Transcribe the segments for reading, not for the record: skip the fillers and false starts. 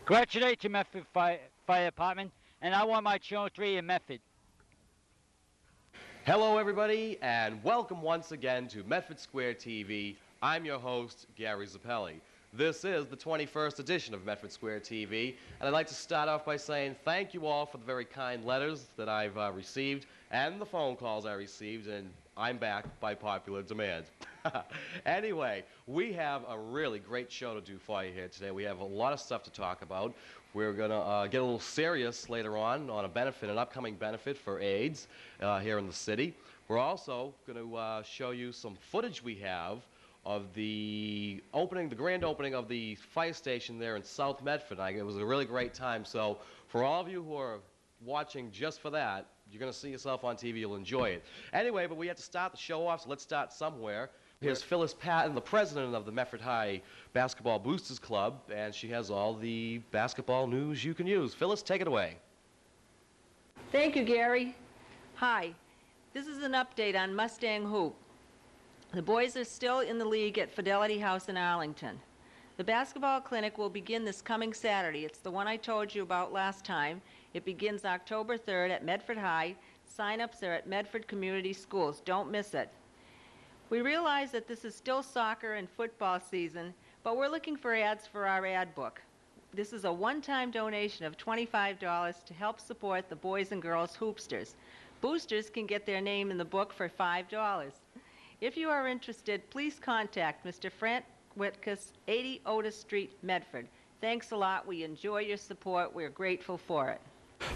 Congratulations, Medford Fire Department, and I want my channel 3 in Medford. Hello everybody, and welcome once again to Medford Square TV. I'm your host, Gary Zappelli. This is the 21st edition of Medford Square TV, and I'd like to start off by saying thank you all for the very kind letters that I've received and the phone calls I received, and I'm back by popular demand. Anyway, we have a really great show to do for you here today. We have a lot of stuff to talk about. We're going to get a little serious later on a benefit, an upcoming benefit for AIDS here in the city. We're also going to show you some footage we have of the grand opening of the fire station there in South Medford. It was a really great time. So for all of you who are watching just for that, you're going to see yourself on TV. You'll enjoy it. Anyway, but we have to start the show off, so let's start somewhere. Here's Phyllis Patten, the president of the Medford High Basketball Boosters Club, and she has all the basketball news you can use. Phyllis, take it away. Thank you, Gary. Hi. This is an update on Mustang Hoop. The boys are still in the league at Fidelity House in Arlington. The basketball clinic will begin this coming Saturday. It's the one I told you about last time. It begins October 3rd at Medford High. Sign-ups are at Medford Community Schools. Don't miss it. We realize that this is still soccer and football season, but we're looking for ads for our ad book. This is a one-time donation of $25 to help support the boys and girls hoopsters. Boosters can get their name in the book for $5. If you are interested, please contact Mr. Frank Whitkus, 80 Otis Street, Medford. Thanks a lot. We enjoy your support. We're grateful for it.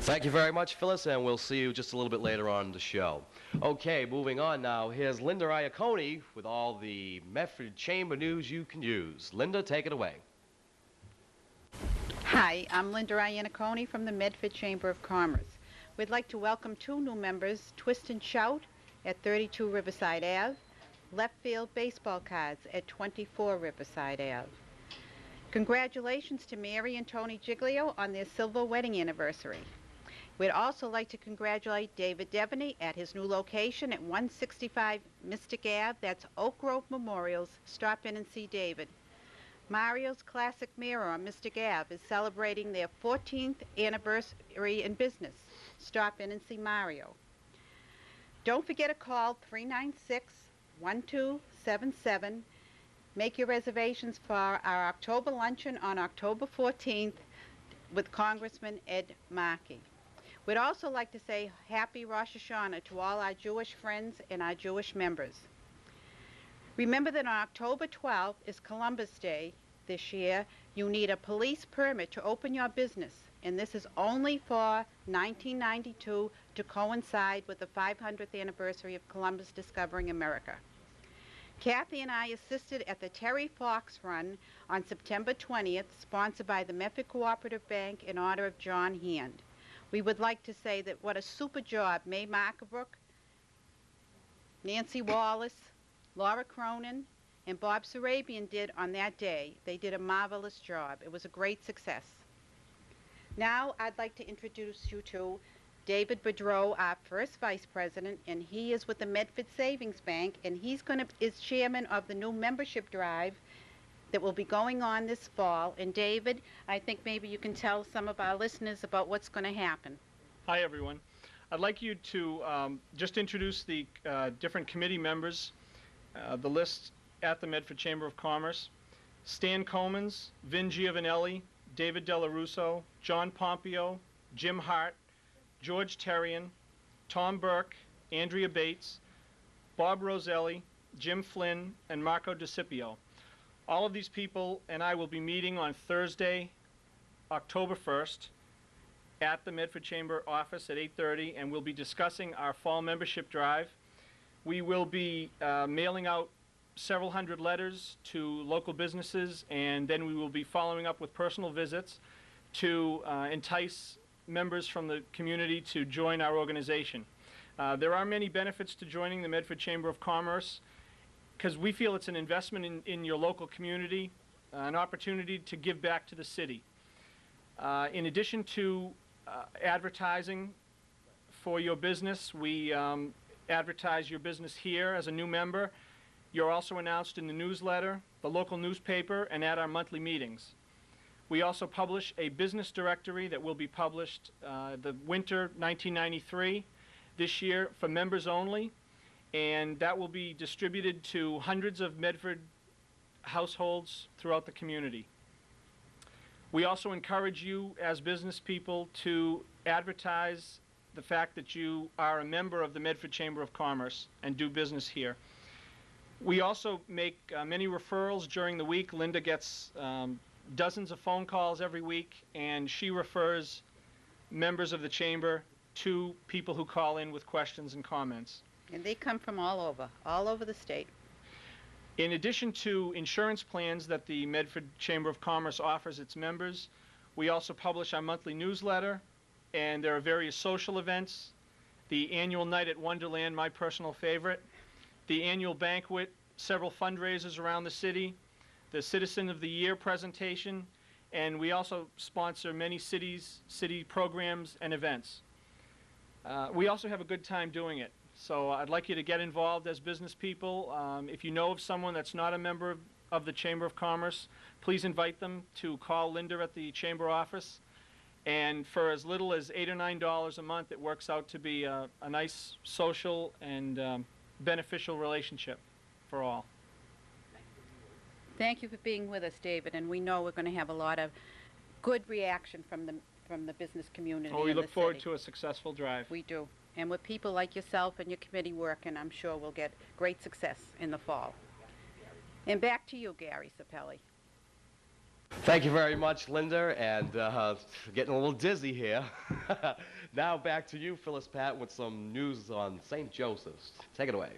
Thank you very much, Phyllis, and we'll see you just a little bit later on in the show. Okay, moving on now. Here's Linda Iannacone with all the Medford Chamber news you can use. Linda, take it away. Hi, I'm Linda Iannacone from the Medford Chamber of Commerce. We'd like to welcome 2 new members, Twist and Shout at 32 Riverside Ave, Left Field Baseball Cards at 24 Riverside Ave. Congratulations to Mary and Tony Giglio on their silver wedding anniversary. We'd also like to congratulate David Devaney at his new location at 165 Mystic Ave. That's Oak Grove Memorials. Stop in and see David. Mario's Classic Mirror on Mystic Ave is celebrating their 14th anniversary in business. Stop in and see Mario. Don't forget to call 396-1277. Make your reservations for our October luncheon on October 14th with Congressman Ed Markey. We'd also like to say Happy Rosh Hashanah to all our Jewish friends and our Jewish members. Remember that on October 12th is Columbus Day this year. You need a police permit to open your business, and this is only for 1992 to coincide with the 500th anniversary of Columbus discovering America. Kathy and I assisted at the Terry Fox Run on September 20th, sponsored by the Medford Cooperative Bank in honor of John Hand. We would like to say that what a super job May Markabrook, Nancy Wallace, Laura Cronin, and Bob Sarabian did on that day. They did a marvelous job. It was a great success. Now I'd like to introduce you to David Boudreau, our first vice president, and he is with the Medford Savings Bank, and is chairman of the new membership drive that will be going on this fall. And David, I think maybe you can tell some of our listeners about what's going to happen. Hi, everyone. I'd like you to just introduce the different committee members, the list at the Medford Chamber of Commerce. Stan Comans, Vin Giovanelli, David Delarusso, John Pompeo, Jim Hart, George Terrian, Tom Burke, Andrea Bates, Bob Roselli, Jim Flynn, and Marco DeCipio. All of these people and I will be meeting on Thursday, October 1st at the Medford Chamber office at 8:30, and we'll be discussing our fall membership drive. We will be mailing out several hundred letters to local businesses, and then we will be following up with personal visits to entice members from the community to join our organization. There are many benefits to joining the Medford Chamber of Commerce because we feel it's an investment in your local community, an opportunity to give back to the city. In addition to advertising for your business, we advertise your business here as a new member. You're also announced in the newsletter, the local newspaper, and at our monthly meetings. We also publish a business directory that will be published the winter 1993 this year for members only, and that will be distributed to hundreds of Medford households throughout the community. We also encourage you as business people to advertise the fact that you are a member of the Medford Chamber of Commerce and do business here. We also make many referrals during the week. Linda gets dozens of phone calls every week, and she refers members of the chamber to people who call in with questions and comments. And they come from all over the state. In addition to insurance plans that the Medford Chamber of Commerce offers its members, we also publish our monthly newsletter, and there are various social events, the annual Night at Wonderland, my personal favorite, the annual banquet, several fundraisers around the city, the Citizen of the Year presentation, and we also sponsor many city programs and events. We also have a good time doing it. So I'd like you to get involved as business people. If you know of someone that's not a member of the Chamber of Commerce, please invite them to call Linda at the Chamber office. And for as little as $8 or $9 a month, it works out to be a nice social and beneficial relationship for all. Thank you for being with us, David, and we know we're going to have a lot of good reaction from the business community. We in the look forward city. to a successful drive. We do. And with people like yourself and your committee work, and I'm sure we'll get great success in the fall. And back to you, Gary Zappelli. Thank you very much, Linda, and getting a little dizzy here. Now back to you, Phyllis Patten, with some news on St. Joseph's. Take it away.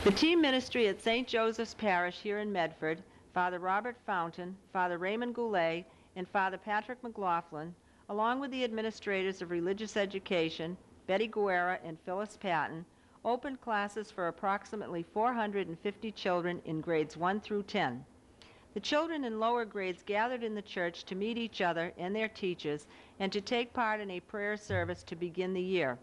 The team ministry at St. Joseph's Parish here in Medford, Father Robert Fountain, Father Raymond Goulet, and Father Patrick McLaughlin, along with the administrators of religious education, Betty Guerra and Phyllis Patten, opened classes for approximately 450 children in grades 1 through 10. The children in lower grades gathered in the church to meet each other and their teachers and to take part in a prayer service to begin the year.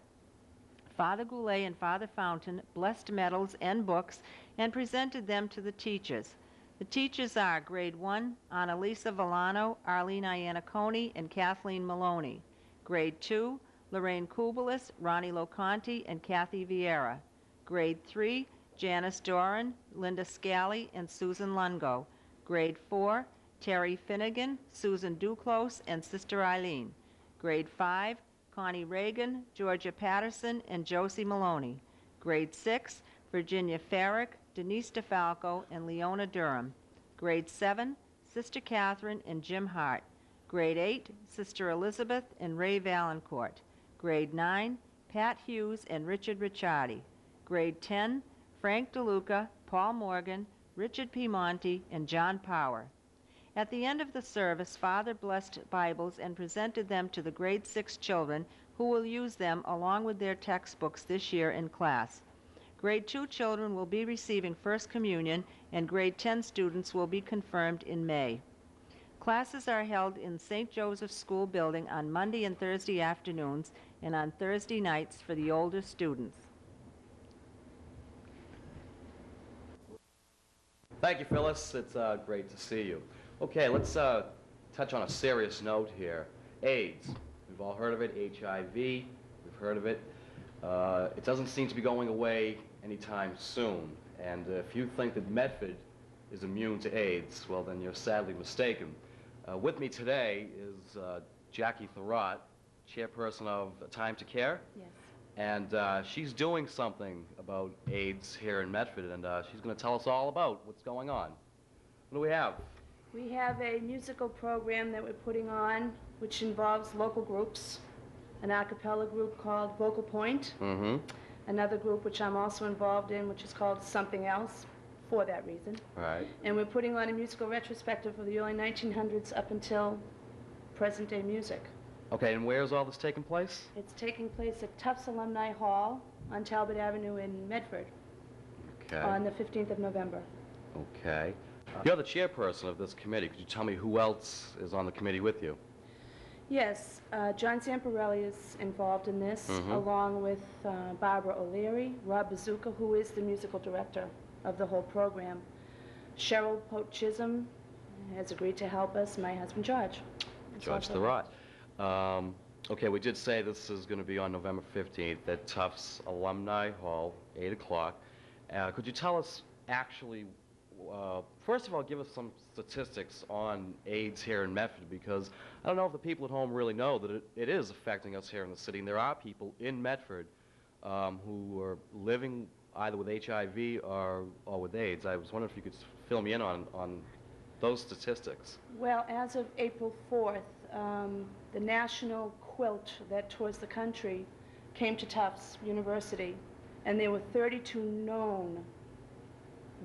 Father Goulet and Father Fountain blessed medals and books and presented them to the teachers. The teachers are Grade 1, Annalisa Villano, Arlene Iannacone, and Kathleen Maloney. Grade 2, Lorraine Kubelis, Ronnie Loconti, and Kathy Vieira. Grade 3, Janice Doran, Linda Scally, and Susan Lungo. Grade 4, Terry Finnegan, Susan Duclos, and Sister Eileen. Grade 5, Connie Reagan, Georgia Patterson, and Josie Maloney. Grade 6, Virginia Farrick, Denise DeFalco, and Leona Durham. Grade 7, Sister Catherine and Jim Hart. Grade 8, Sister Elizabeth and Ray Valancourt. Grade 9, Pat Hughes and Richard Ricciardi. Grade 10, Frank DeLuca, Paul Morgan, Richard Piemonte, and John Power. At the end of the service, Father blessed Bibles and presented them to the grade 6 children who will use them along with their textbooks this year in class. Grade 2 children will be receiving First Communion, and Grade 10 students will be confirmed in May. Classes are held in St. Joseph's School building on Monday and Thursday afternoons and on Thursday nights for the older students. Thank you, Phyllis. It's great to see you. Okay, let's touch on a serious note here. AIDS. We've all heard of it. HIV. We've heard of it. It doesn't seem to be going away anytime soon. And if you think that Medford is immune to AIDS, well, then you're sadly mistaken. With me today is Jaqueline Thurrott, chairperson of Time to Care. Yes. And she's doing something about AIDS here in Medford, and she's going to tell us all about what's going on. What do we have? We have a musical program that we're putting on, which involves local groups, an a cappella group called Vocal Point, another group which I'm also involved in, which is called Something Else, for that reason. Right. And we're putting on a musical retrospective of the early 1900s up until present-day music. Okay, and where's all this taking place? It's taking place at Tufts Alumni Hall on Talbot Avenue in Medford Okay. on the 15th of November. Okay. You're the chairperson of this committee. Could you tell me who else is on the committee with you? Yes, John Zamparelli is involved in this, along with Barbara O'Leary, Rob Bazooka, who is the musical director of the whole program, Cheryl Pope Chisholm, has agreed to help us, my husband George. George Thurrott. Okay, we did say this is going to be on November 15th at Tufts Alumni Hall, 8 o'clock. Could you tell us actually, first of all, give us some statistics on AIDS here in Medford, because I don't know if the people at home really know that it is affecting us here in the city, and there are people in Medford who are living either with HIV or with AIDS. I was wondering if you could fill me in on those statistics. Well, as of April 4th, the national quilt that tours the country came to Tufts University, and there were 32 known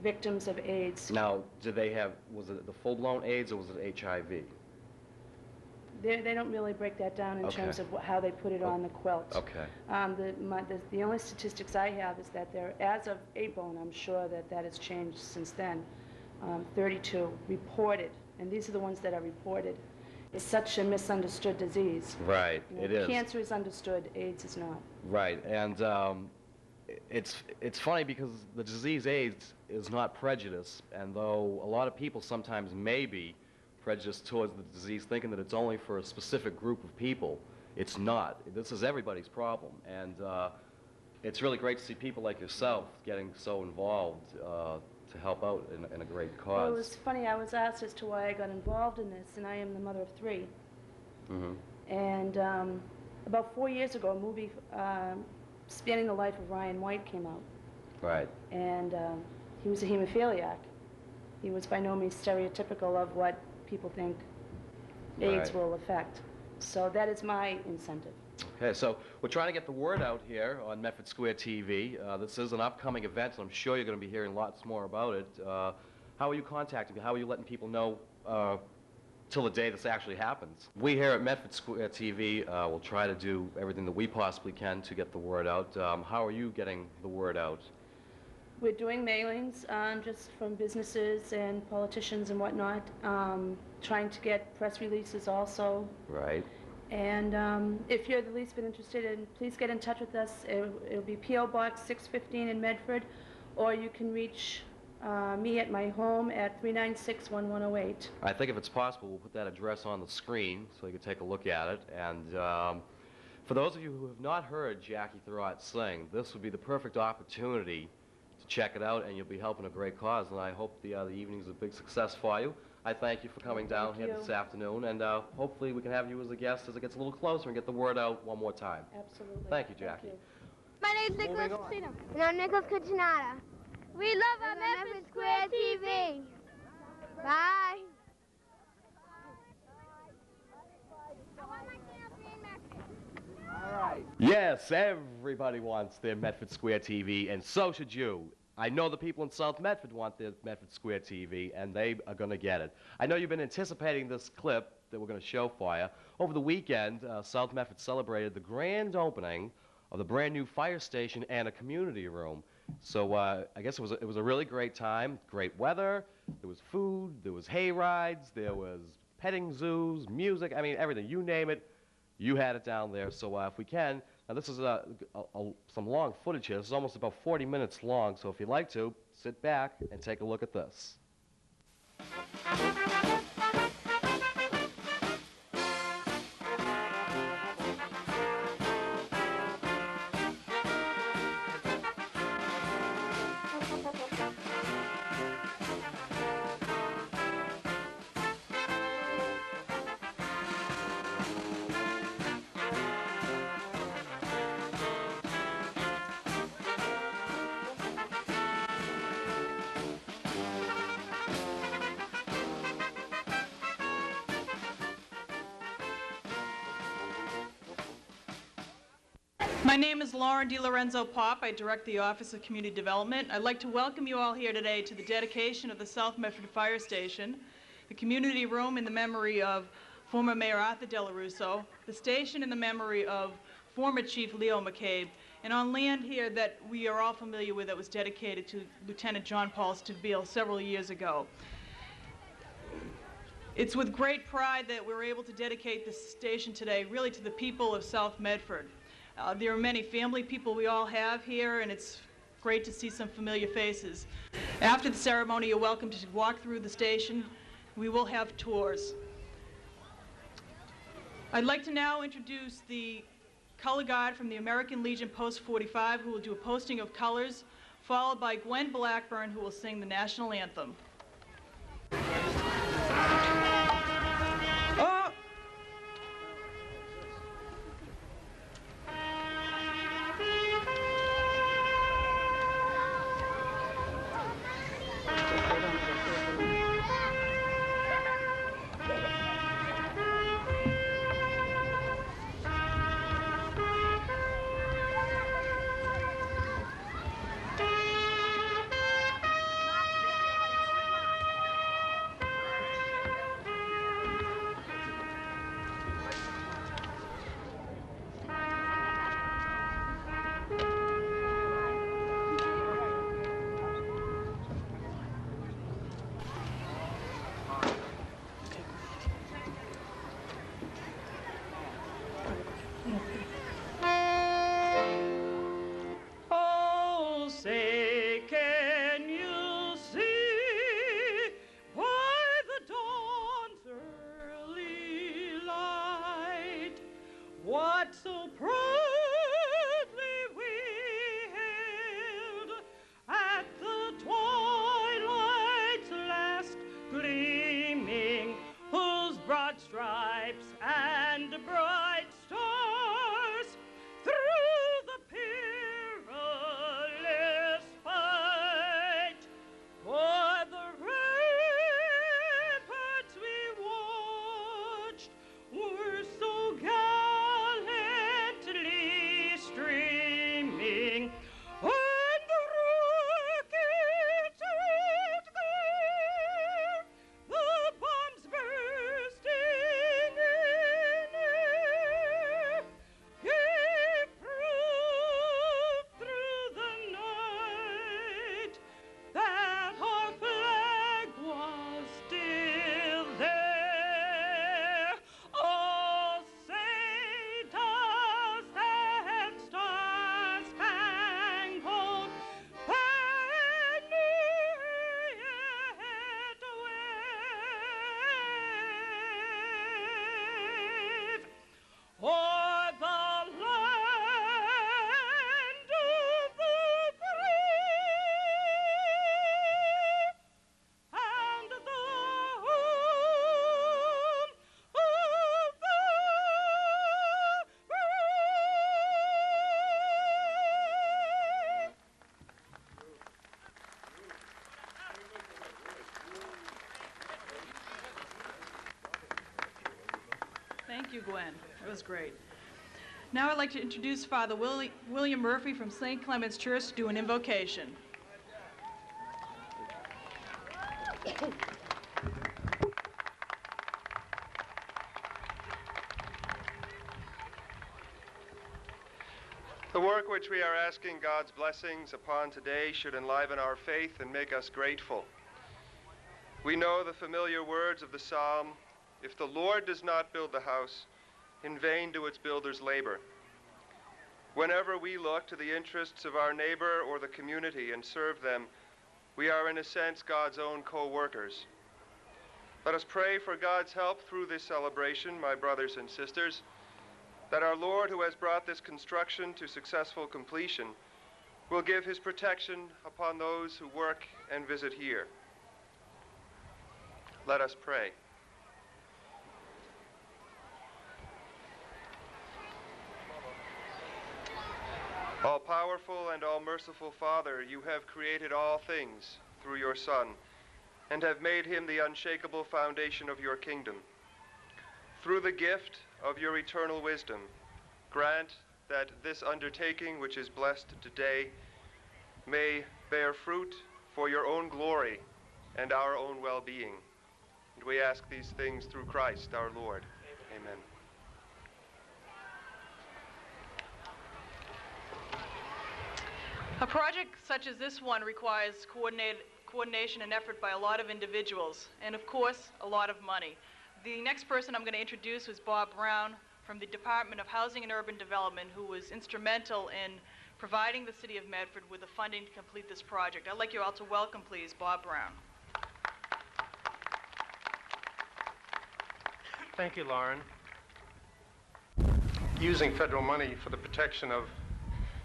victims of AIDS. Now, did they have, was it the full-blown AIDS or was it HIV? They don't really break that down in terms of how they put it on the quilt. Okay. The only statistics I have is that there, as of April, and I'm sure that that has changed since then, 32 reported, and these are the ones that are reported. It's such a misunderstood disease. Right, it is. Cancer is understood, AIDS is not. Right, and it's funny because the disease AIDS is not prejudice, and though a lot of people sometimes may be prejudiced towards the disease thinking that it's only for a specific group of people, it's not. This is everybody's problem, and it's really great to see people like yourself getting so involved to help out in a great cause. Well, it was funny, I was asked as to why I got involved in this, and I am the mother of 3. Mm-hmm. And about 4 years ago, a movie spanning the life of Ryan White came out. Right. And he was a hemophiliac. He was by no means stereotypical of what people think AIDS will affect. So that is my incentive. Okay, so we're trying to get the word out here on Medford Square TV. This is an upcoming event, and I'm sure you're going to be hearing lots more about it. How are you contacting me? How are you letting people know till the day this actually happens? We here at Medford Square TV will try to do everything that we possibly can to get the word out. How are you getting the word out? We're doing mailings just from businesses and politicians and whatnot, trying to get press releases also. Right. And if you're the least bit interested, please get in touch with us. It'll be P.O. Box 615 in Medford, or you can reach me at my home at 396-1108. I think if it's possible, we'll put that address on the screen so you can take a look at it. And for those of you who have not heard Jackie Thurrott sing, this would be the perfect opportunity to check it out, and you'll be helping a great cause. And I hope the evening's a big success for you. I thank you for coming down here this afternoon, and hopefully we can have you as a guest as it gets a little closer and get the word out one more time. Absolutely. Thank you, Jackie. Thank you. My name's Nicholas Casino. And I'm Nicholas Cucinato. We love our Medford Square TV. Bye. I want my channel 3 in Medford. All right. Yes, everybody wants their Medford Square TV, and so should you. I know the people in South Medford want their Medford Square TV, and they are going to get it. I know you've been anticipating this clip that we're going to show for you. Over the weekend, South Medford celebrated the grand opening of the brand new fire station and a community room. So I guess it was a really great time, great weather, there was food, there was hay rides, there was petting zoos, music, I mean everything, you name it, you had it down there. So if we can, now this is some long footage here, this is almost about 40 minutes long, so if you'd like to, sit back and take a look at this. My name is Lauren DiLorenzo-Pop. I direct the Office of Community Development. I'd like to welcome you all here today to the dedication of the South Medford Fire Station, the community room in the memory of former Mayor Arthur Della Russo, the station in the memory of former Chief Leo McCabe, and on land here that we are all familiar with that was dedicated to Lieutenant John Paul Stabile several years ago. It's with great pride that we're able to dedicate this station today really to the people of South Medford. There are many family people we all have here, and it's great to see some familiar faces. After the ceremony, you're welcome to walk through the station, We will have tours. I'd like to now introduce the color guard from the American Legion Post 45, who will do a posting of colors, followed by Gwen Blackburn, who will sing the National Anthem. Oh! Thank you, Gwen. That was great. Now I'd like to introduce Father William Murphy from St. Clement's Church to do an invocation. The work which we are asking God's blessings upon today should enliven our faith and make us grateful. We know the familiar words of the psalm, "If the Lord does not build the house, in vain do its builders labor." Whenever we look to the interests of our neighbor or the community and serve them, we are in a sense God's own co-workers. Let us pray for God's help through this celebration, my brothers and sisters, that our Lord, who has brought this construction to successful completion, will give his protection upon those who work and visit here. Let us pray. All-powerful and all-merciful Father, you have created all things through your Son and have made him the unshakable foundation of your kingdom. Through the gift of your eternal wisdom, grant that this undertaking which is blessed today may bear fruit for your own glory and our own well-being. And we ask these things through Christ our Lord. Amen. A project such as this one requires coordination and effort by a lot of individuals, and of course, a lot of money. The next person I'm going to introduce is Bob Brown from the Department of Housing and Urban Development, who was instrumental in providing the City of Medford with the funding to complete this project. I'd like you all to welcome, please, Bob Brown. Thank you, Lauren. Using federal money for the protection of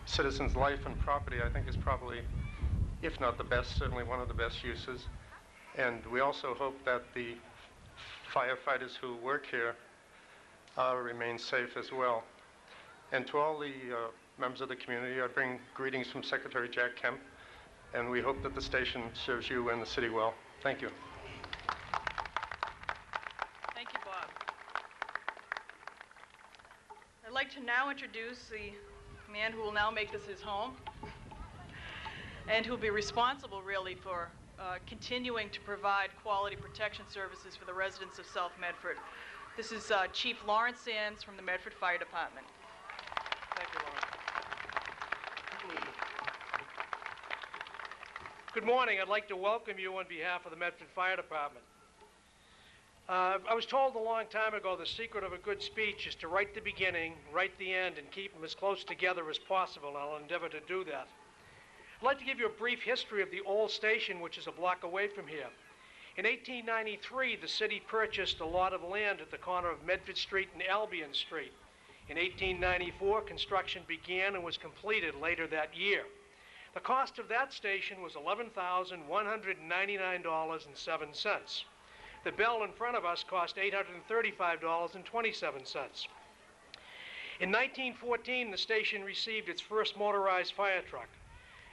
citizens' life and property, I think, is probably, if not the best, certainly one of the best uses. And we also hope that the firefighters who work here remain safe as well. And to all the members of the community, I bring greetings from Secretary Jack Kemp, and we hope that the station serves you and the city well. Thank you. Thank you, Bob. I'd like to now introduce the man who will now make this his home and who will be responsible, really, for continuing to provide quality protection services for the residents of South Medford. This is Chief Lawrence Sands from the Medford Fire Department. Thank you, Lauren. Good morning. I'd like to welcome you on behalf of the Medford Fire Department. I was told a long time ago the secret of a good speech is to write the beginning, write the end, and keep them as close together as possible, and I'll endeavor to do that. I'd like to give you a brief history of the old station, which is a block away from here. In 1893, the city purchased a lot of land at the corner of Medford Street and Albion Street. In 1894, construction began and was completed later that year. The cost of that station was $11,199.07. The bell in front of us cost $835.27. In 1914, the station received its first motorized fire truck,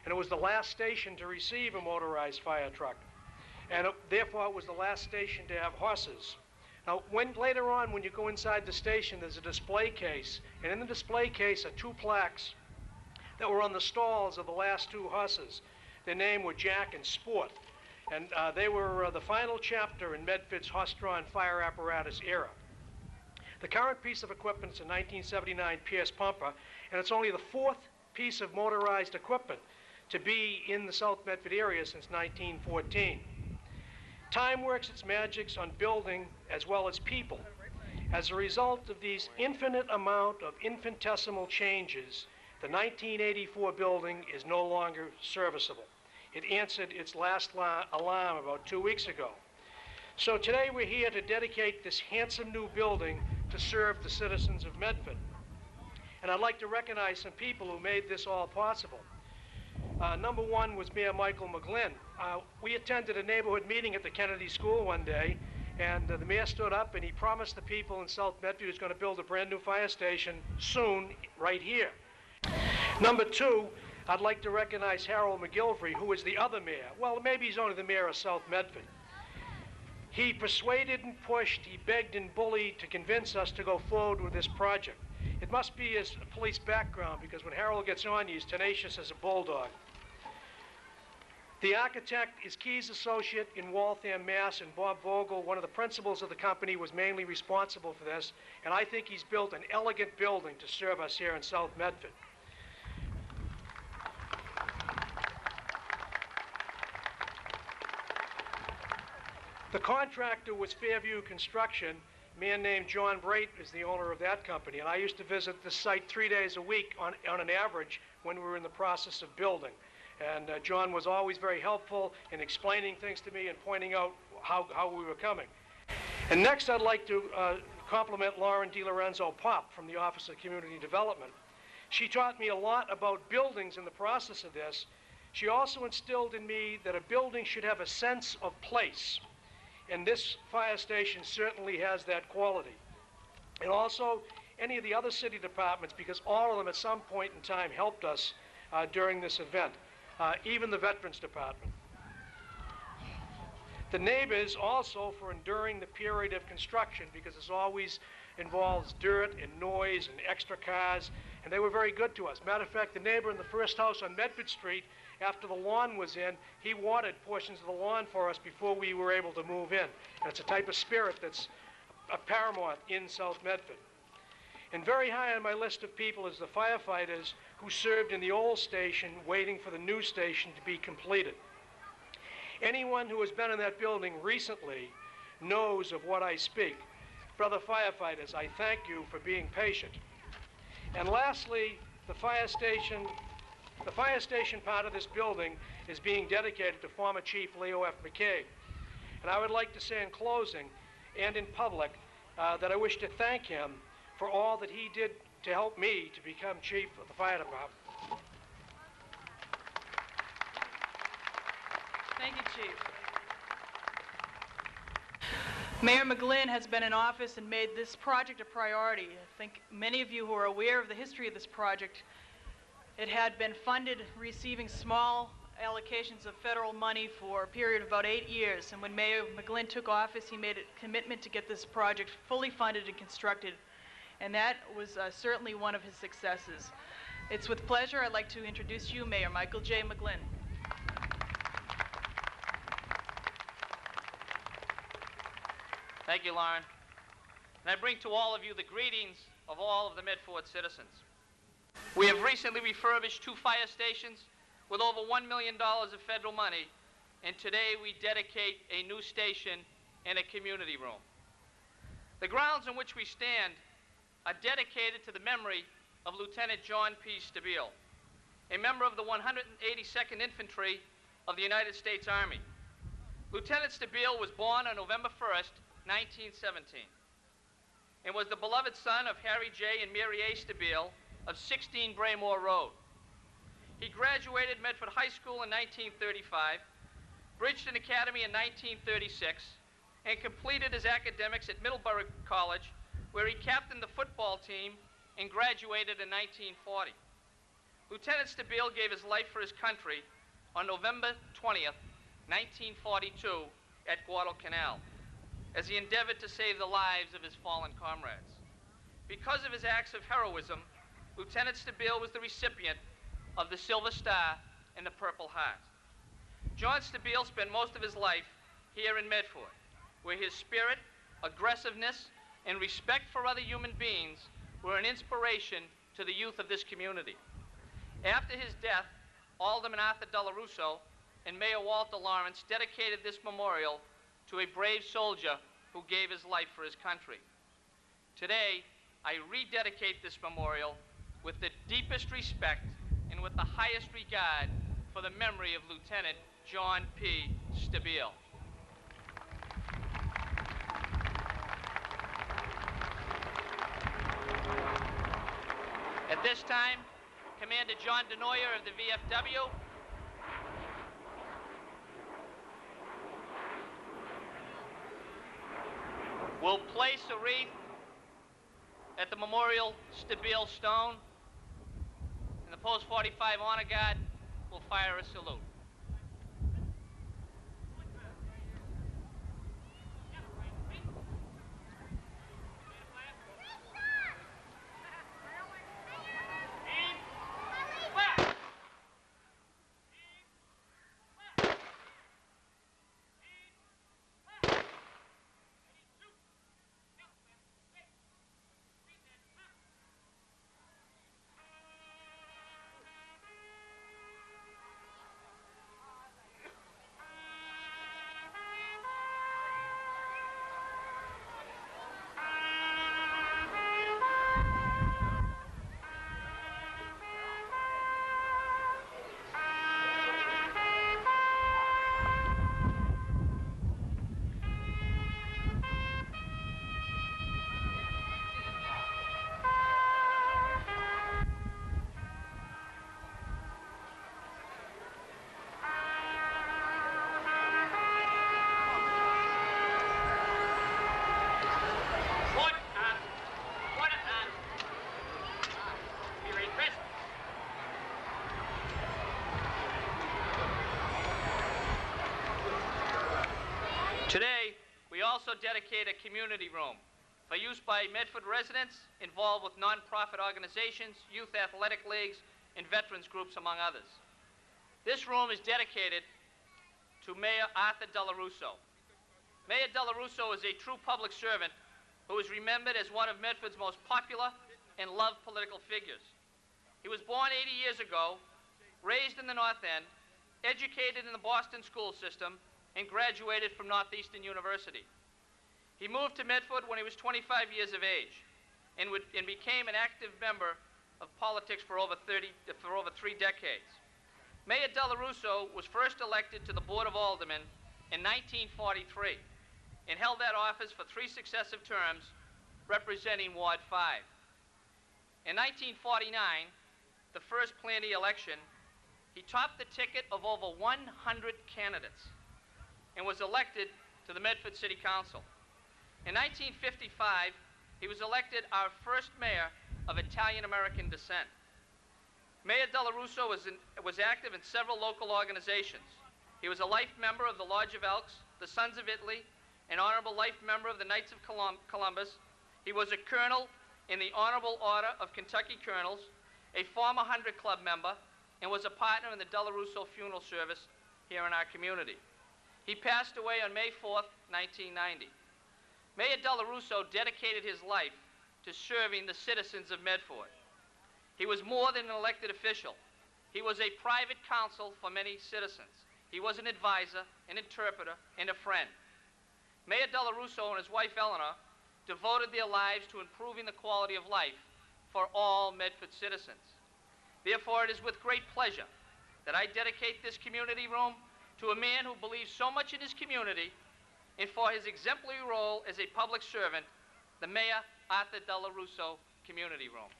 and it was the last station to receive a motorized fire truck, and therefore it was the last station to have horses. Now, later on, when you go inside the station, there's a display case, and in the display case are two plaques that were on the stalls of the last two horses. Their name were Jack and Sport, and they were the final chapter in Medford's horse-drawn fire apparatus era. The current piece of equipment is a 1979 Pierce pumper, and it's only the fourth piece of motorized equipment to be in the South Medford area since 1914. Time works its magics on building as well as people. As a result of these infinite amount of infinitesimal changes, the 1984 building is no longer serviceable. It answered its last alarm about 2 weeks ago. So today we're here to dedicate this handsome new building to serve the citizens of Medford. And I'd like to recognize some people who made this all possible. Number one was Mayor Michael McGlynn. We attended a neighborhood meeting at the Kennedy School one day, and the mayor stood up and he promised the people in South Medford he was going to build a brand new fire station soon right here. Number two, I'd like to recognize Harold McGilvery, who is the other mayor. Well, maybe he's only the mayor of South Medford. He persuaded and pushed, he begged and bullied to convince us to go forward with this project. It must be his police background, because when Harold gets on you, he's tenacious as a bulldog. The architect is Key's associate in Waltham, Mass, and Bob Vogel, one of the principals of the company, was mainly responsible for this, and I think he's built an elegant building to serve us here in South Medford. The contractor was Fairview Construction. A man named John Brait is the owner of that company, and I used to visit the site 3 days a week on an average when we were in the process of building. And John was always very helpful in explaining things to me and pointing out how we were coming. And next I'd like to compliment Lauren DiLorenzo Pop from the Office of Community Development. She taught me a lot about buildings in the process of this. She also instilled in me that a building should have a sense of place. And this fire station certainly has that quality. And also any of the other city departments, because all of them at some point in time helped us during this event, even the Veterans Department. The neighbors also for enduring the period of construction, because it always involves dirt and noise and extra cars, and they were very good to us. Matter of fact, the neighbor in the first house on Medford Street, after the lawn was in, he watered portions of the lawn for us before we were able to move in. And it's a type of spirit that's paramount in South Medford. And very high on my list of people is the firefighters who served in the old station waiting for the new station to be completed. Anyone who has been in that building recently knows of what I speak. Brother firefighters, I thank you for being patient. And lastly, the fire station part of this building is being dedicated to former Chief Leo F. McKay. And I would like to say in closing and in public, that I wish to thank him for all that he did to help me to become chief of the fire department. Thank you, Chief. Mayor McGlynn has been in office and made this project a priority. I think many of you who are aware of the history of this project, it had been funded receiving small allocations of federal money for a period of about 8 years. And when Mayor McGlynn took office, he made a commitment to get this project fully funded and constructed. And that was certainly one of his successes. It's with pleasure I'd like to introduce you, Mayor Michael J. McGlynn. Thank you, Lauren. And I bring to all of you the greetings of all of the Medford citizens. We have recently refurbished 2 fire stations with over $1 million of federal money, and today we dedicate a new station and a community room. The grounds on which we stand are dedicated to the memory of Lieutenant John P. Stabile, a member of the 182nd Infantry of the United States Army. Lieutenant Stabile was born on November 1st, 1917, and was the beloved son of Harry J. and Mary A. Stabile of 16 Braymore Road. He graduated Medford High School in 1935, Bridgeton Academy in 1936, and completed his academics at Middleborough College, where he captained the football team and graduated in 1940. Lieutenant Stabile gave his life for his country on November 20th, 1942 at Guadalcanal, as he endeavored to save the lives of his fallen comrades. Because of his acts of heroism, Lieutenant Stabile was the recipient of the Silver Star and the Purple Heart. John Stabile spent most of his life here in Medford, where his spirit, aggressiveness, and respect for other human beings were an inspiration to the youth of this community. After his death, Alderman Arthur Della Russo and Mayor Walter Lawrence dedicated this memorial to a brave soldier who gave his life for his country. Today, I rededicate this memorial with the deepest respect and with the highest regard for the memory of Lieutenant John P. Stabile. At this time, Commander John DeNoyer of the VFW will place a wreath at the Memorial Stabile Stone, and the Post 45 Honor Guard will fire a salute. Today, we also dedicate a community room for use by Medford residents involved with nonprofit organizations, youth athletic leagues, and veterans groups, among others. This room is dedicated to Mayor Arthur Della Russo. Mayor Della Russo is a true public servant who is remembered as one of Medford's most popular and loved political figures. He was born 80 years ago, raised in the North End, educated in the Boston school system, and graduated from Northeastern University. He moved to Medford when he was 25 years of age and became an active member of politics for over 3 decades. Mayor Della Russo was first elected to the Board of Aldermen in 1943 and held that office for 3 successive terms representing Ward 5. In 1949, the first plenary election, he topped the ticket of over 100 candidates and was elected to the Medford City Council. In 1955, he was elected our first mayor of Italian-American descent. Mayor Della Russo was active in several local organizations. He was a life member of the Lodge of Elks, the Sons of Italy, an honorable life member of the Knights of Columbus. He was a colonel in the Honorable Order of Kentucky Colonels, a former 100 Club member, and was a partner in the Della Russo funeral service here in our community. He passed away on May 4th, 1990. Mayor Della Russo dedicated his life to serving the citizens of Medford. He was more than an elected official. He was a private counsel for many citizens. He was an advisor, an interpreter, and a friend. Mayor Della Russo and his wife Eleanor devoted their lives to improving the quality of life for all Medford citizens. Therefore, it is with great pleasure that I dedicate this community room to a man who believes so much in his community and for his exemplary role as a public servant, the Mayor Arthur Della Russo Community Room.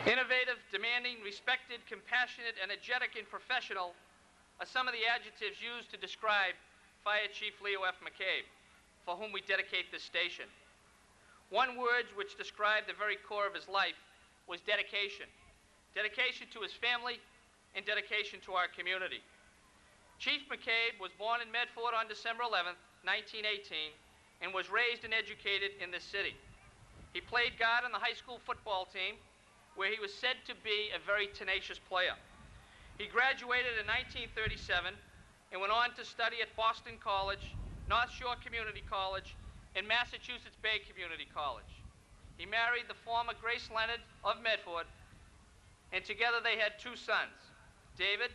Innovative, demanding, respected, compassionate, energetic, and professional are some of the adjectives used to describe Fire Chief Leo F. McCabe, for whom we dedicate this station. One word which described the very core of his life was dedication. Dedication to his family and dedication to our community. Chief McCabe was born in Medford on December 11th, 1918, and was raised and educated in this city. He played guard on the high school football team, where he was said to be a very tenacious player. He graduated in 1937 and went on to study at Boston College, North Shore Community College, and Massachusetts Bay Community College. He married the former Grace Leonard of Medford, and together they had two sons, David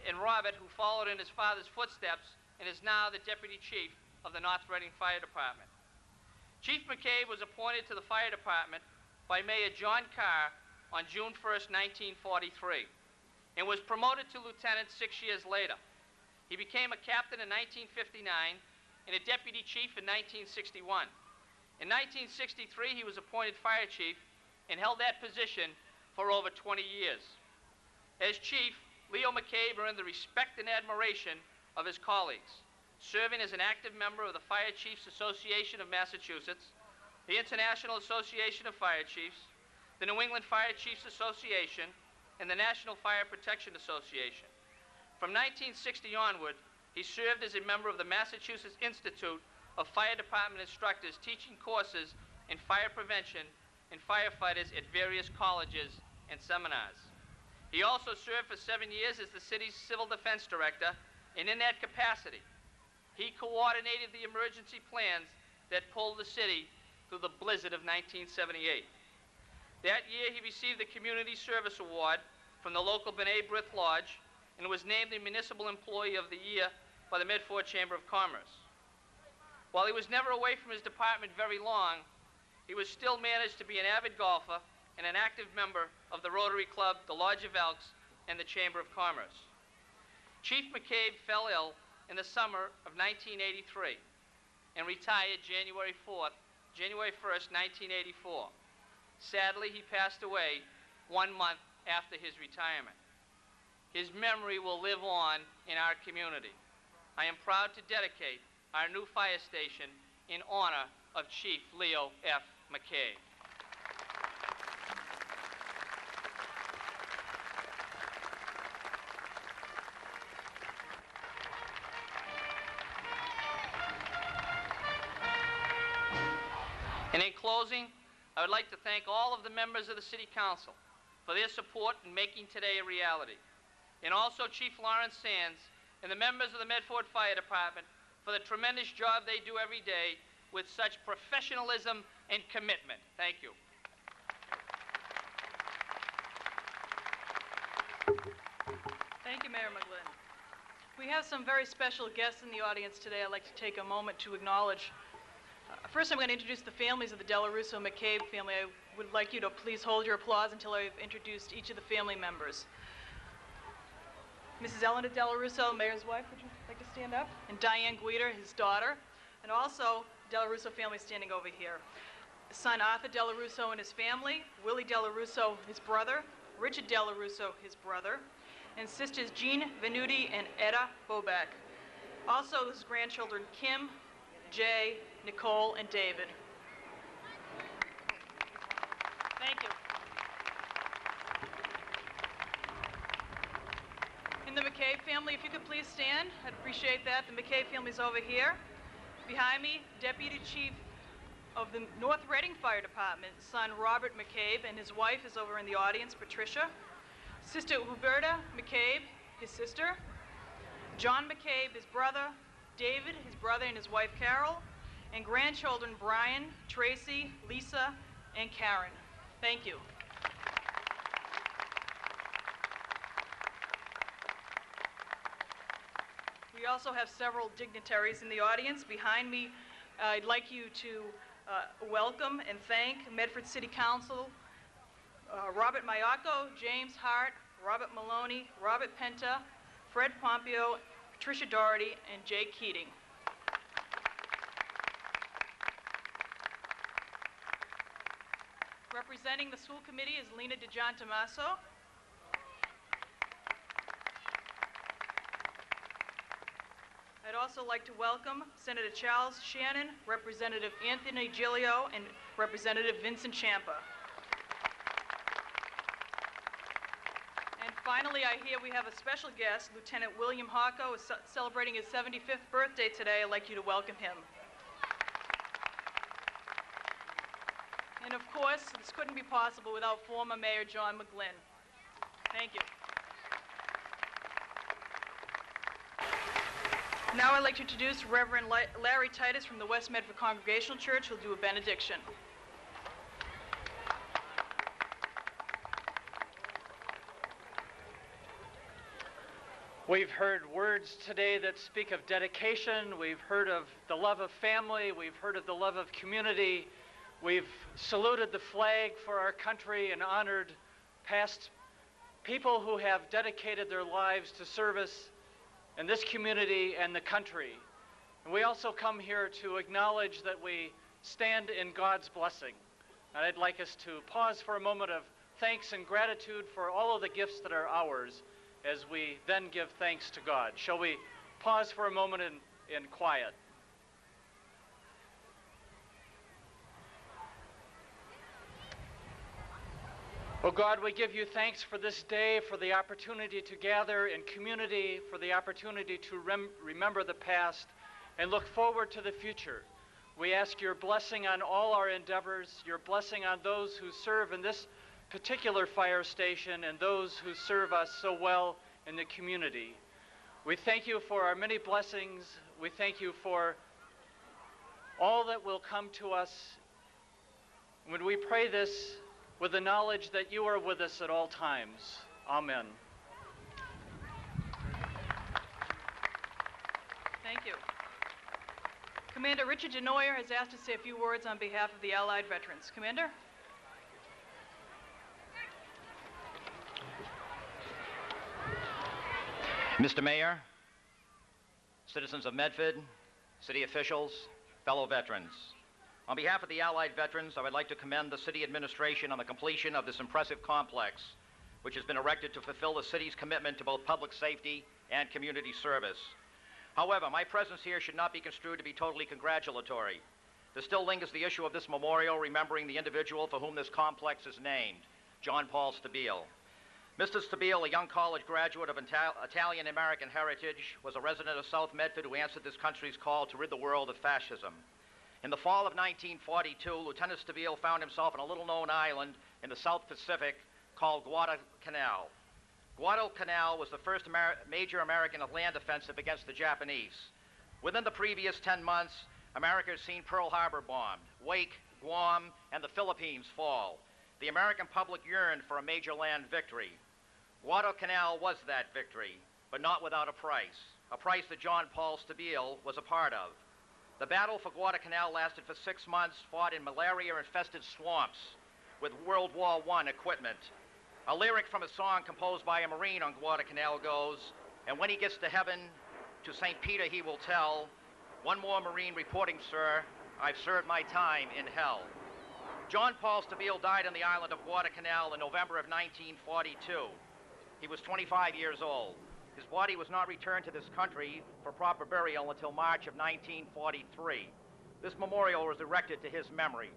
and Robert, who followed in his father's footsteps and is now the Deputy Chief of the North Reading Fire Department. Chief McCabe was appointed to the Fire Department by Mayor John Carr on June 1st, 1943, and was promoted to lieutenant 6 years later. He became a captain in 1959 and a deputy chief in 1961. In 1963, he was appointed fire chief and held that position for over 20 years. As chief, Leo McCabe earned the respect and admiration of his colleagues, serving as an active member of the Fire Chiefs Association of Massachusetts, the International Association of Fire Chiefs, the New England Fire Chiefs Association, and the National Fire Protection Association. From 1960 onward, he served as a member of the Massachusetts Institute of Fire Department Instructors, teaching courses in fire prevention and firefighters at various colleges and seminars. He also served for 7 years as the city's Civil Defense Director, and in that capacity, he coordinated the emergency plans that pulled the city through the blizzard of 1978. That year, he received the Community Service Award from the local B'nai B'rith Lodge and was named the Municipal Employee of the Year by the Medford Chamber of Commerce. While he was never away from his department very long, he was still managed to be an avid golfer and an active member of the Rotary Club, the Lodge of Elks, and the Chamber of Commerce. Chief McCabe fell ill in the summer of 1983 and retired January 1st, 1984. Sadly, he passed away 1 month after his retirement. His memory will live on in our community. I am proud to dedicate our new fire station in honor of Chief Leo F. McCabe. And in closing, I would like to thank all of the members of the City Council for their support in making today a reality, and also Chief Lawrence Sands and the members of the Medford Fire Department for the tremendous job they do every day with such professionalism and commitment. Thank you. Thank you, Mayor McGlynn. We have some very special guests in the audience today I'd like to take a moment to acknowledge. First, I'm going to introduce the families of the Della Russo McCabe family. I would like you to please hold your applause until I've introduced each of the family members. Mrs. Eleanor Della Russo, Mayor's wife, would you like to stand up? And Diane Guida, his daughter. And also, Della Russo family standing over here. Son Arthur Della Russo and his family, Willie Della Russo, his brother, Richard Della Russo, his brother, and sisters Jean Venuti and Etta Bobek. Also, his grandchildren Kim, Jay, Nicole, and David. Thank you. And the McCabe family, if you could please stand, I'd appreciate that. The McCabe family's over here. Behind me, Deputy Chief of the North Reading Fire Department, son Robert McCabe, and his wife is over in the audience, Patricia. Sister Huberta McCabe, his sister. John McCabe, his brother. David, his brother, and his wife Carol. And grandchildren Brian, Tracy, Lisa, and Karen. Thank you. We also have several dignitaries in the audience. Behind me, I'd like you to welcome and thank Medford City Council, Robert Mayako, James Hart, Robert Maloney, Robert Penta, Fred Pompeo, Patricia Doherty, and Jay Keating. Representing the school committee is Lena DeGiantomaso. I'd also like to welcome Senator Charles Shannon, Representative Anthony Giglio, and Representative Vincent Champa. And finally, I hear we have a special guest, Lieutenant William Hocko, is celebrating his 75th birthday today. I'd like you to welcome him. And of course, this couldn't be possible without former Mayor John McGlynn. Thank you. Now I'd like to introduce Reverend Larry Titus from the West Medford Congregational Church, who'll do a benediction. We've heard words today that speak of dedication. We've heard of the love of family. We've heard of the love of community. We've saluted the flag for our country and honored past people who have dedicated their lives to service in this community and the country. And we also come here to acknowledge that we stand in God's blessing. And I'd like us to pause for a moment of thanks and gratitude for all of the gifts that are ours as we then give thanks to God. Shall we pause for a moment in quiet? Oh God, we give you thanks for this day, for the opportunity to gather in community, for the opportunity to remember the past and look forward to the future. We ask your blessing on all our endeavors, your blessing on those who serve in this particular fire station and those who serve us so well in the community. We thank you for our many blessings. We thank you for all that will come to us when we pray this with the knowledge that you are with us at all times. Amen. Thank you. Commander Richard DeNoyer has asked to say a few words on behalf of the Allied veterans. Commander? Mr. Mayor, citizens of Medford, city officials, fellow veterans. On behalf of the Allied veterans, I would like to commend the city administration on the completion of this impressive complex, which has been erected to fulfill the city's commitment to both public safety and community service. However, my presence here should not be construed to be totally congratulatory. There still lingers the issue of this memorial remembering the individual for whom this complex is named, John Paul Stabile. Mr. Stabile, a young college graduate of Italian-American heritage, was a resident of South Medford who answered this country's call to rid the world of fascism. In the fall of 1942, Lieutenant Stabile found himself on a little-known island in the South Pacific called Guadalcanal. Guadalcanal was the first major American land offensive against the Japanese. Within the previous 10 months, America has seen Pearl Harbor bombed, Wake, Guam, and the Philippines fall. The American public yearned for a major land victory. Guadalcanal was that victory, but not without a price that John Paul Stabile was a part of. The battle for Guadalcanal lasted for 6 months, fought in malaria-infested swamps with World War I equipment. A lyric from a song composed by a Marine on Guadalcanal goes, "And when he gets to heaven, to St. Peter he will tell, one more Marine reporting, sir, I've served my time in hell." John Paul Stabile died on the island of Guadalcanal in November of 1942. He was 25 years old. His body was not returned to this country for proper burial until March of 1943. This memorial was erected to his memory.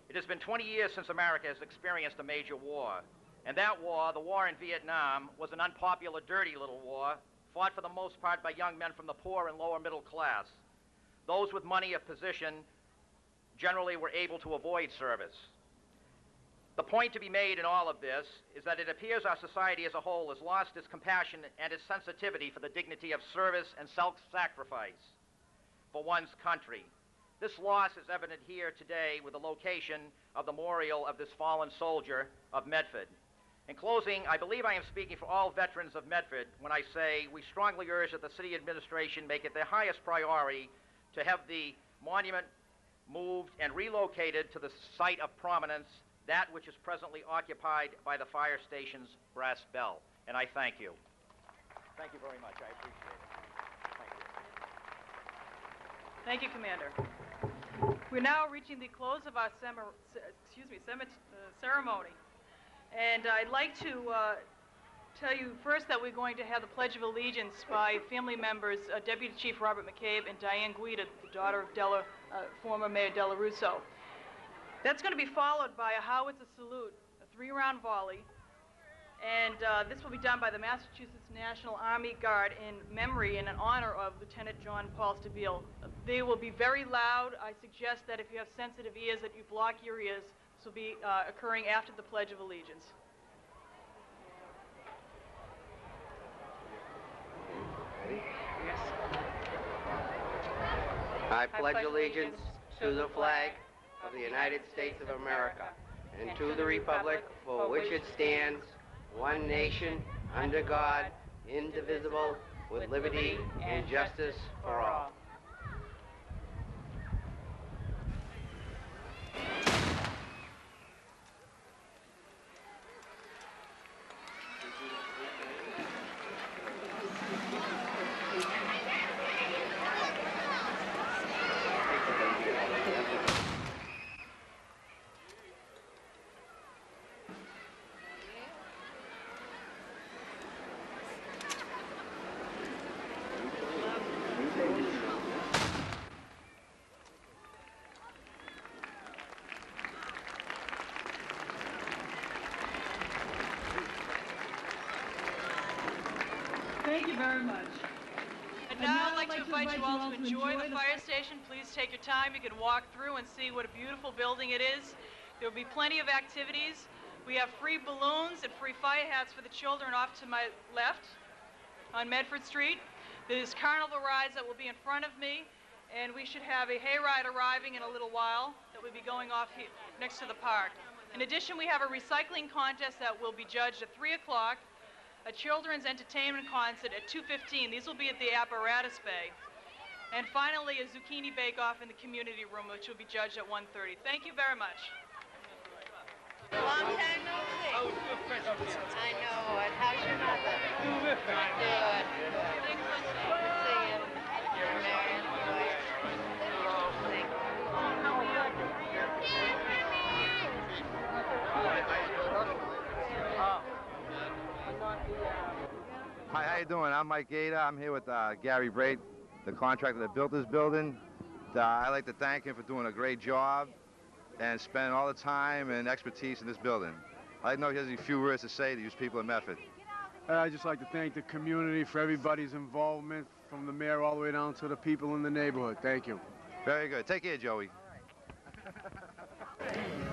It has been 20 years since America has experienced a major war. And that war, the war in Vietnam, was an unpopular, dirty little war, fought for the most part by young men from the poor and lower middle class. Those with money of position generally were able to avoid service. The point to be made in all of this is that it appears our society as a whole has lost its compassion and its sensitivity for the dignity of service and self-sacrifice for one's country. This loss is evident here today with the location of the memorial of this fallen soldier of Medford. In closing, I believe I am speaking for all veterans of Medford when I say we strongly urge that the city administration make it their highest priority to have the monument moved and relocated to the site of prominence, that which is presently occupied by the fire station's brass bell. And I thank you. Thank you very much. I appreciate it. Thank you. Thank you, Commander. We're now reaching the close of our ceremony. And I'd like to tell you first that we're going to have the Pledge of Allegiance by family members, Deputy Chief Robert McCabe and Diane Guida, the daughter of former Mayor Della Russo. That's going to be followed by a howitzer salute, a 3-round volley, and this will be done by the Massachusetts National Army Guard in memory and in honor of Lieutenant John Paul Stabile. They will be very loud. I suggest that if you have sensitive ears that you block your ears. This will be occurring after the Pledge of Allegiance. Yes. I pledge allegiance to the flag of the United States of America and to the republic for which it stands, one nation, under God, indivisible, with liberty and justice for all. Thank you very much. And now I'd like to invite you all to enjoy the fire station. Please take your time. You can walk through and see what a beautiful building it is. There will be plenty of activities. We have free balloons and free fire hats for the children off to my left on Medford Street. There's carnival rides that will be in front of me, and we should have a hayride arriving in a little while that will be going off here next to the park. In addition, we have a recycling contest that will be judged at 3 o'clock, a children's entertainment concert at 2:15. These will be at the apparatus bay. And finally, a zucchini bake-off in the community room, which will be judged at 1:30. Thank you very much. Long time no see. I know it. How's your mother? Good. Good to see you. You're Marion. Hi, how you doing? I'm Mike Gator. I'm here with Gary Braid, the contractor that built this building. I'd like to thank him for doing a great job and spending all the time and expertise in this building. I'd like to know if he has a few words to say to these people in Medford. I'd just like to thank the community for everybody's involvement, from the mayor all the way down to the people in the neighborhood. Thank you. Very good. Take care, Joey.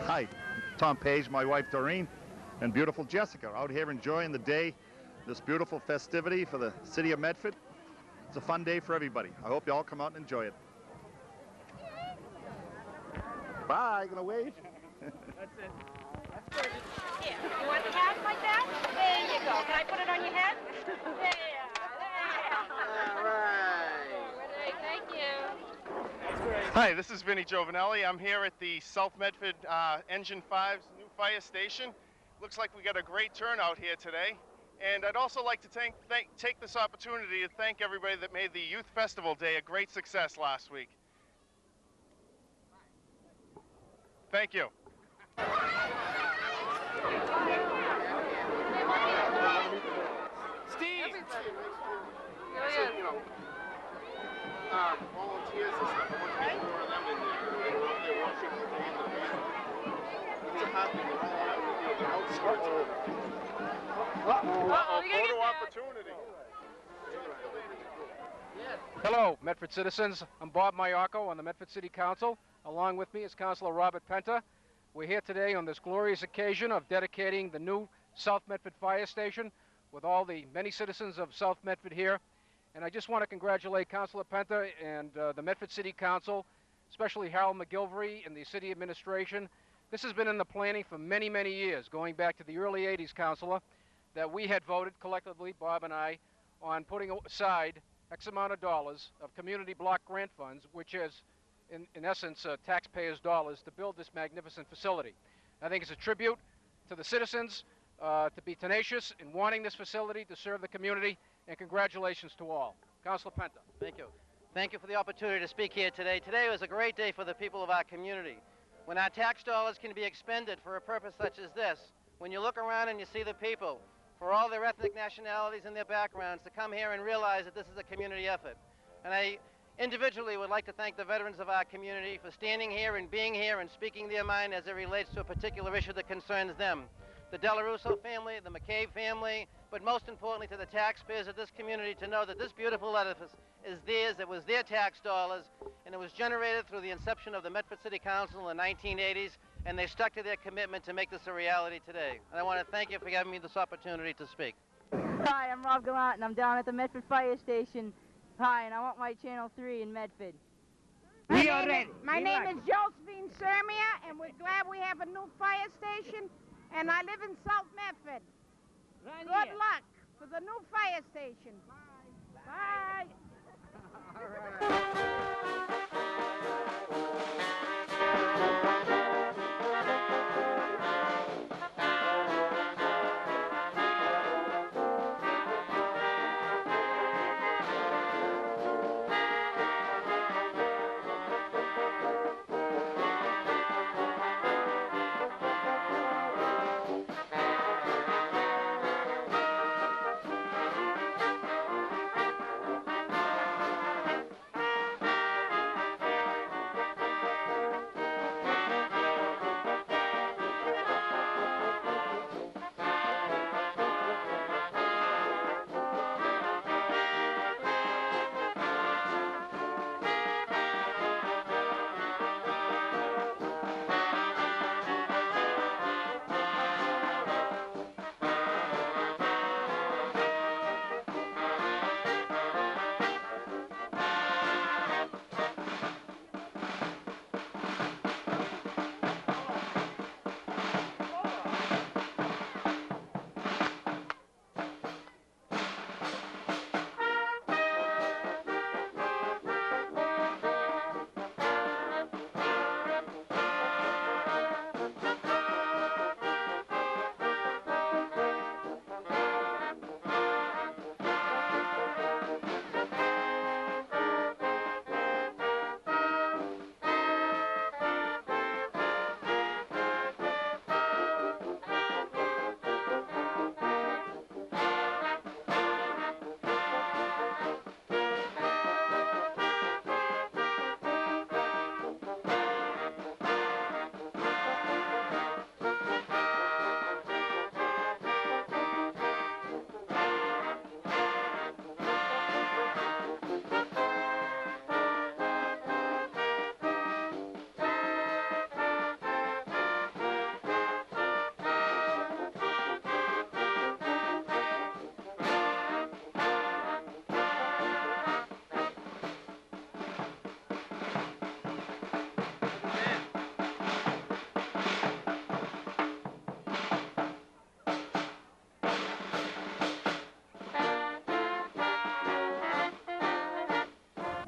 Hi, Tom Page, my wife Doreen, and beautiful Jessica out here enjoying the day, this beautiful festivity for the city of Medford. It's a fun day for everybody. I hope you all come out and enjoy it. Bye, gonna wave? That's it. That's gorgeous. Here, you want the hat like that? There you go. Can I put it on your head? There. All right. Thank you. Hi, this is Vinnie Giovanelli. I'm here at the South Medford Engine 5's new fire station. Looks like we got a great turnout here today. And I'd also like to take this opportunity to thank everybody that made the Youth Festival Day a great success last week. Thank you. Steve! Volunteers and stuff. I want to get more of them in there. They were up there watching the game. They're happy. They're all out with the outskirts of it. Photo opportunity. Hello, Medford citizens. I'm Bob Mayako on the Medford City Council. Along with me is Councilor Robert Penta. We're here today on this glorious occasion of dedicating the new South Medford Fire Station with all the many citizens of South Medford here. And I just want to congratulate Councilor Penta and the Medford City Council, especially Harold McGilvery and the city administration. This has been in the planning for many, many years, going back to the early 80s, Councilor, that we had voted collectively, Bob and I, on putting aside X amount of dollars of community block grant funds, which is, in essence, taxpayers' dollars, to build this magnificent facility. I think it's a tribute to the citizens to be tenacious in wanting this facility to serve the community, and congratulations to all. Councilor Penta. Thank you. Thank you for the opportunity to speak here today. Today was a great day for the people of our community. When our tax dollars can be expended for a purpose such as this, when you look around and you see the people, for all their ethnic nationalities and their backgrounds, to come here and realize that this is a community effort. And I individually would like to thank the veterans of our community for standing here and being here and speaking their mind as it relates to a particular issue that concerns them. The Della Russo family, the McCabe family, but most importantly to the taxpayers of this community to know that this beautiful edifice is theirs, it was their tax dollars, and it was generated through the inception of the Medford City Council in the 1980s, and they stuck to their commitment to make this a reality today. And I want to thank you for giving me this opportunity to speak. Hi, I'm Rob Gallant, and I'm down at the Medford Fire Station. Hi, and I want my Channel 3 in Medford. My name is Josephine Sermia, and we're glad we have a new fire station, and I live in South Medford. Right Good here. luck for the new fire station. Bye.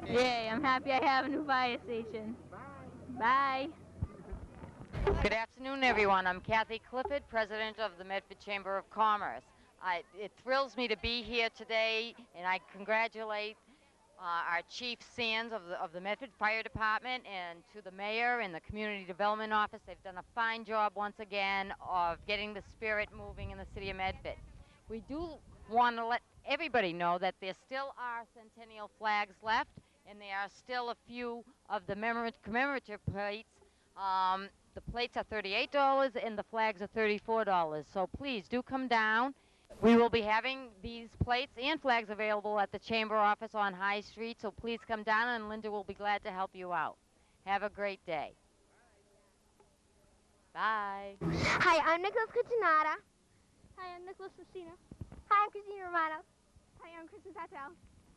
Yay, I'm happy I have a new fire station. Bye. Good afternoon, everyone. I'm Kathy Clifford, President of the Medford Chamber of Commerce. It thrills me to be here today, and I congratulate our Chief Sands of the Medford Fire Department, and to the Mayor and the Community Development Office. They've done a fine job once again of getting the spirit moving in the city of Medford. We do want to let everybody know that there still are centennial flags left, and there are still a few of the commemorative plates. The plates are $38 and the flags are $34. So please do come down. We will be having these plates and flags available at the Chamber office on High Street, so please come down and Linda will be glad to help you out. Have a great day. Bye. Hi, I'm Nicholas Cucinata. Hi, I'm Nicholas Messina. Hi, I'm Christina Romano. Hi, I'm Kristen Patel.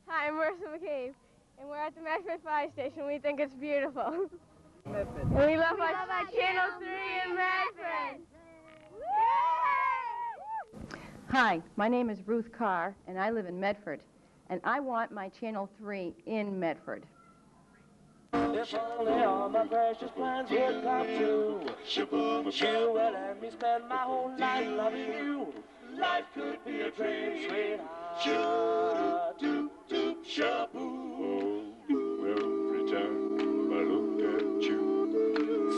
Hi, I'm Marissa McCabe, and we're at the Medford Fire Station. We think it's beautiful. And we love our Channel 3 in Medford. Hi, my name is Ruth Carr, and I live in Medford, and I want my Channel 3 in Medford. If only all my precious plans would come true. Shaboom, you will let me spend my whole life loving you. Life could be a dream, sweetheart. Shoo-doo-doo-doo, shaboom. Every time I look at you,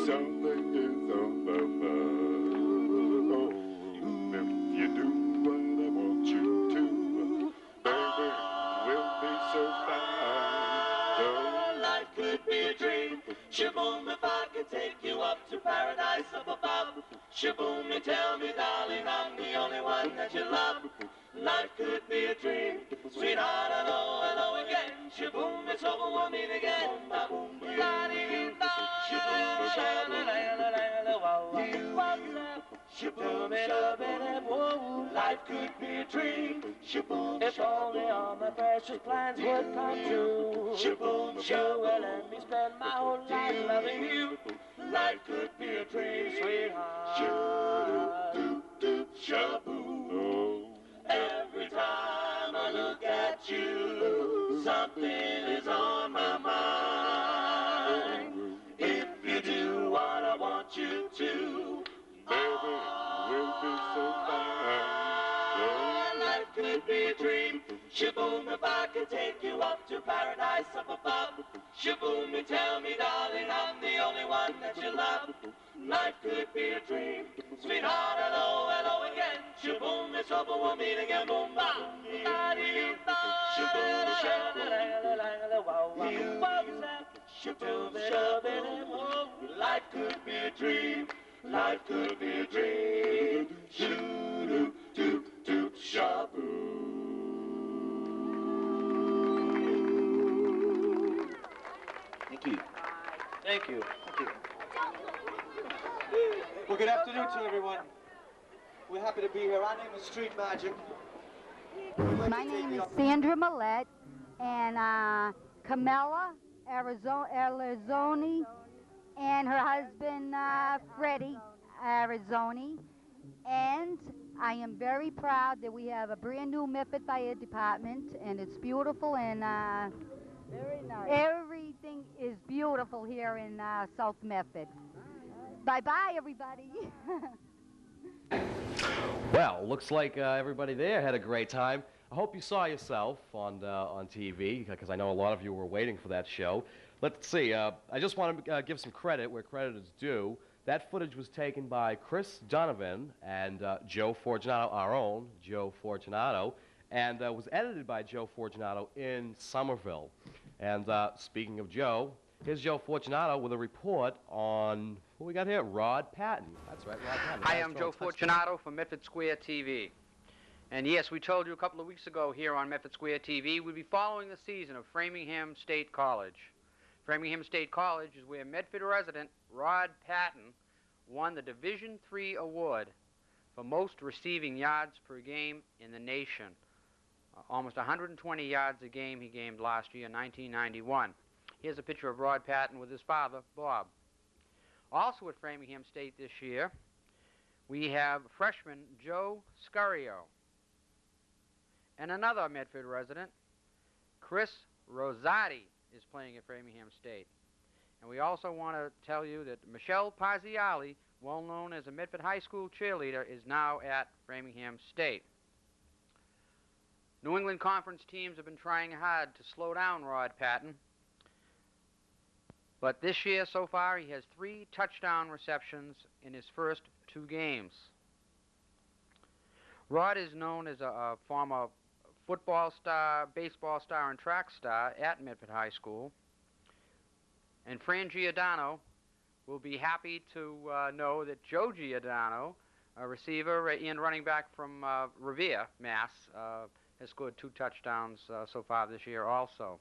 something is on my mind. Oh, if you do what I want you to, baby, we'll be so fine. Oh, life could be a dream. Shaboom, if I could take you up to paradise up above. Shaboom, you tell me, darling, I'm the only one that you love. Life could be a dream. Sweetheart, hello, hello again. Shaboom, it's over, we'll meet again. Ba-boom, la-dee-dee-da, shaboom, life could be a dream. Shaboom, if only all my precious plans would come true. Shaboom, you will let me spend my whole life loving you. Life could be a dream, sweetheart. Shaboom. Every time I look at you, something is on my mind. If you do what I want you to, baby, we'll be so fine. Life could be a dream. Shaboom, if I could take you up to paradise up above. Shaboom, you tell me, darling, I'm the only one that you love. Life could be a dream. Sweetheart, hello, hello again. Shaboom, it's over, we'll meet again. Boom, bam. Life could be a dream. Life could be a dream. Shoo-doo-doo-doo, shaboom. Thank you. Thank you. Thank you. Well, good afternoon to everyone. We're happy to be here. Our name is Street Magic. My name is Sandra Millette, and Camilla Arizoni, and her husband Freddie Arizoni. And I am very proud that we have a brand new Medford Fire Department, and it's beautiful, and very nice. Everything is beautiful here in South Medford. Bye-bye, everybody. Well, looks like everybody there had a great time. I hope you saw yourself on TV, because I know a lot of you were waiting for that show. Let's see. I just want to give some credit where credit is due. That footage was taken by Chris Donovan and Joe Fortunato, our own Joe Fortunato, and was edited by Joe Fortunato in Somerville. And speaking of Joe, here's Joe Fortunato with a report on, what we got here? Rod Patten. That's right, Rod Patten. Hi, I'm Joe Fortunato from Medford Square TV. And yes, we told you a couple of weeks ago here on Medford Square TV we'd be following the season of Framingham State College. Framingham State College is where Medford resident Rod Patten won the Division III award for most receiving yards per game in the nation. Almost 120 yards a game he gained last year in 1991. Here's a picture of Rod Patten with his father, Bob. Also at Framingham State this year, we have freshman Joe Scurio and another Medford resident, Chris Rosati. is playing at Framingham State. And we also want to tell you that Michelle Parziali, well known as a Medford High School cheerleader, is now at Framingham State. New England Conference teams have been trying hard to slow down Rod Patten. But this year, so far, he has 3 touchdown receptions in his first 2 games. Rod is known as a former football star, baseball star, and track star at Medford High School. And Fran Giordano will be happy to know that Joe Giordano, a receiver and running back from Revere, Mass., has scored 2 touchdowns so far this year also.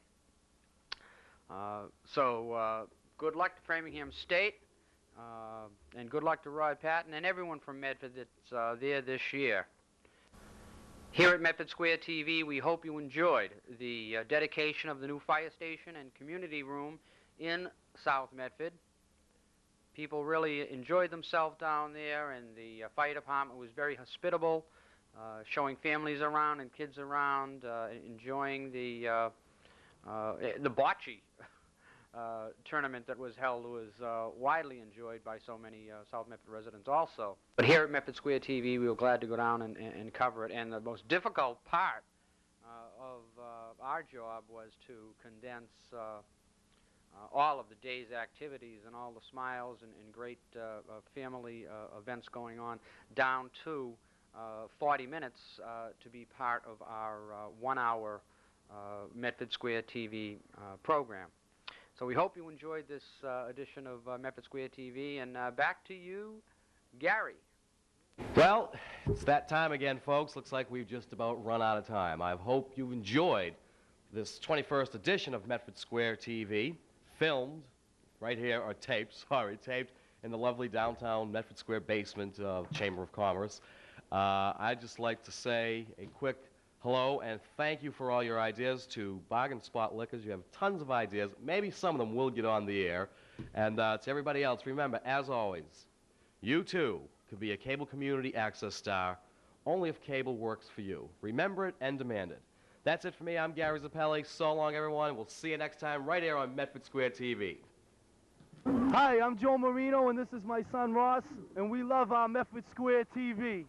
Good luck to Framingham State, and good luck to Rod Patten and everyone from Medford that's there this year. Here at Medford Square TV, we hope you enjoyed the dedication of the new fire station and community room in South Medford. People really enjoyed themselves down there, and the fire department was very hospitable, showing families around and kids around, enjoying the Bocci tournament that was held was widely enjoyed by so many South Medford residents also. But here at Medford Square TV, we were glad to go down and cover it. And the most difficult part of our job was to condense all of the day's activities and all the smiles and great family events going on down to 40 minutes to be part of our 1-hour Medford Square TV program. So we hope you enjoyed this edition of Medford Square TV, and back to you, Gary. Well, it's that time again, folks. Looks like we've just about run out of time. I hope you've enjoyed this 21st edition of Medford Square TV, filmed right here, or taped in the lovely downtown Medford Square basement of Chamber of Commerce. I'd just like to say a quick hello and thank you for all your ideas to Bargain Spot Liquors. You have tons of ideas. Maybe some of them will get on the air. And to everybody else, remember, as always, you too could be a cable community access star, only if cable works for you. Remember it and demand it. That's it for me. I'm Gary Zappelli. So long, everyone. We'll see you next time right here on Medford Square TV. Hi, I'm Joe Marino, and this is my son Ross, and we love our Medford Square TV.